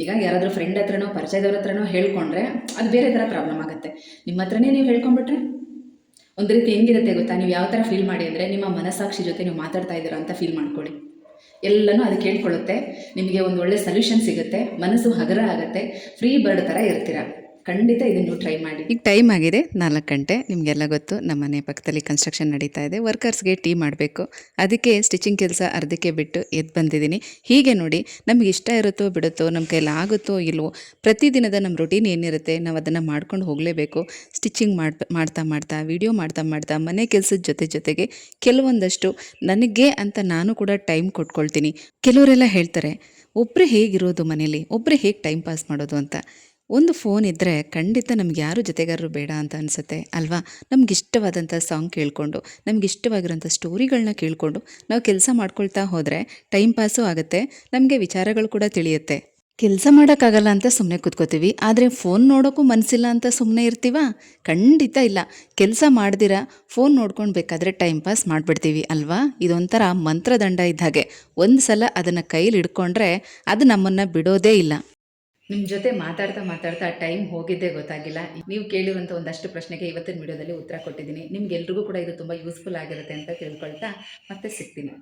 ಈಗ ಯಾರಾದರೂ ಫ್ರೆಂಡ್ ಹತ್ರನೋ ಪರಿಚಯದವ್ರ ಹತ್ರನೋ ಹೇಳ್ಕೊಂಡ್ರೆ ಅದು ಬೇರೆ ಥರ ಪ್ರಾಬ್ಲಮ್ ಆಗುತ್ತೆ. ನಿಮ್ಮ ಹತ್ರನೇ ನೀವು ಹೇಳ್ಕೊಂಬಿಟ್ರೆ ಒಂದು ರೀತಿ ಹೆಂಗಿರುತ್ತೆ ಗೊತ್ತಾ, ನೀವು ಯಾವ ಥರ ಫೀಲ್ ಮಾಡಿ ಅಂದರೆ ನಿಮ್ಮ ಮನಸ್ಸಾಕ್ಷಿ ಜೊತೆ ನೀವು ಮಾತಾಡ್ತಾ ಇದ್ದೀರಾ ಅಂತ ಫೀಲ್ ಮಾಡ್ಕೊಳ್ಳಿ. ಎಲ್ಲನೂ ಅದು ಕೇಳ್ಕೊಳ್ಳುತ್ತೆ, ನಿಮಗೆ ಒಂದು ಒಳ್ಳೆ ಸೊಲ್ಯೂಷನ್ ಸಿಗುತ್ತೆ, ಮನಸ್ಸು ಹಗರ ಆಗುತ್ತೆ, ಫ್ರೀ ಬರ್ಡ್ ಥರ ಇರ್ತೀರ. ಖಂಡಿತ ಇದನ್ನು ನೀವು ಟ್ರೈ ಮಾಡಿ. ಈಗ ಟೈಮ್ ಆಗಿದೆ 4 ಗಂಟೆ. ನಿಮಗೆಲ್ಲ ಗೊತ್ತು, ನಮ್ಮ ಮನೆ ಪಕ್ಕದಲ್ಲಿ ಕನ್ಸ್ಟ್ರಕ್ಷನ್ ನಡೀತಾ ಇದೆ. ವರ್ಕರ್ಸ್ಗೆ ಟೀ ಮಾಡಬೇಕು. ಅದಕ್ಕೆ ಸ್ಟಿಚಿಂಗ್ ಕೆಲಸ ಅರ್ಧಕ್ಕೆ ಬಿಟ್ಟು ಎದ್ದು ಬಂದಿದ್ದೀನಿ. ಹೀಗೆ ನೋಡಿ, ನಮಗೆ ಇಷ್ಟ ಇರುತ್ತೋ ಬಿಡುತ್ತೋ, ನಮ್ಮ ಕೈಲಿ ಆಗುತ್ತೋ ಇಲ್ವೋ, ಪ್ರತಿದಿನದ ನಮ್ಮ ರೊಟೀನ್ ಏನಿರುತ್ತೆ ನಾವು ಅದನ್ನು ಮಾಡ್ಕೊಂಡು ಹೋಗಲೇಬೇಕು. ಸ್ಟಿಚಿಂಗ್ ಮಾಡ್ತಾ ವಿಡಿಯೋ ಮಾಡ್ತಾ ಮನೆ ಕೆಲಸದ ಜೊತೆಗೆ ಕೆಲವೊಂದಷ್ಟು ನನಗೆ ಅಂತ ನಾನು ಕೂಡ ಟೈಮ್ ಕೊಟ್ಕೊಳ್ತೀನಿ. ಕೆಲವರೆಲ್ಲ ಹೇಳ್ತಾರೆ, ಒಬ್ಬರೇ ಹೇಗಿರೋದು ಮನೇಲಿ, ಒಬ್ಬರೇ ಹೇಗೆ ಟೈಮ್ ಪಾಸ್ ಮಾಡೋದು ಅಂತ. ಒಂದು ಫೋನ್ ಇದ್ದರೆ ಖಂಡಿತ ನಮ್ಗೆ ಯಾರು ಜೊತೆಗಾರರು ಬೇಡ ಅಂತ ಅನಿಸುತ್ತೆ ಅಲ್ವಾ? ನಮಗಿಷ್ಟವಾದಂಥ ಸಾಂಗ್ ಕೇಳಿಕೊಂಡು, ನಮಗಿಷ್ಟವಾಗಿರೋಂಥ ಸ್ಟೋರಿಗಳನ್ನ ಕೇಳಿಕೊಂಡು ನಾವು ಕೆಲಸ ಮಾಡ್ಕೊಳ್ತಾ ಹೋದರೆ ಟೈಮ್ ಪಾಸು ಆಗುತ್ತೆ, ನಮಗೆ ವಿಚಾರಗಳು ಕೂಡ ತಿಳಿಯುತ್ತೆ. ಕೆಲಸ ಮಾಡೋಕ್ಕಾಗಲ್ಲ ಅಂತ ಸುಮ್ಮನೆ ಕೂತ್ಕೋತೀವಿ, ಆದರೆ ಫೋನ್ ನೋಡೋಕ್ಕೂ ಮನಸ್ಸಿಲ್ಲ ಅಂತ ಸುಮ್ಮನೆ ಇರ್ತೀವ? ಖಂಡಿತ ಇಲ್ಲ. ಕೆಲಸ ಮಾಡ್ದಿರ ಫೋನ್ ನೋಡ್ಕೊಂಡು ಬೇಕಾದರೆ ಟೈಮ್ ಪಾಸ್ ಮಾಡಿಬಿಡ್ತೀವಿ ಅಲ್ವಾ? ಇದೊಂಥರ ಮಂತ್ರದಂಡ ಇದ್ದಾಗೆ. ಒಂದು ಸಲ ಅದನ್ನು ಕೈಲಿ ಹಿಡ್ಕೊಂಡ್ರೆ ಅದು ನಮ್ಮನ್ನು ಬಿಡೋದೇ ಇಲ್ಲ. ನಿಮ್ಮ ಜೊತೆ ಮಾತಾಡ್ತಾ ಟೈಮ್ ಹೋಗಿದ್ದೇ ಗೊತ್ತಾಗಿಲ್ಲ. ನೀವು ಕೇಳಿರುವಂಥ ಒಂದಷ್ಟು ಪ್ರಶ್ನೆಗೆ ಇವತ್ತಿನ ವಿಡಿಯೋದಲ್ಲಿ ಉತ್ತರ ಕೊಟ್ಟಿದ್ದೀನಿ. ನಿಮ್ಗೆಲ್ರಿಗೂ ಕೂಡ ಇದು ತುಂಬ ಯೂಸ್ಫುಲ್ ಆಗಿರುತ್ತೆ ಅಂತ ತಿಳ್ಕೊಳ್ತಾ ಮತ್ತೆ ಸಿಗ್ತೀನಿ.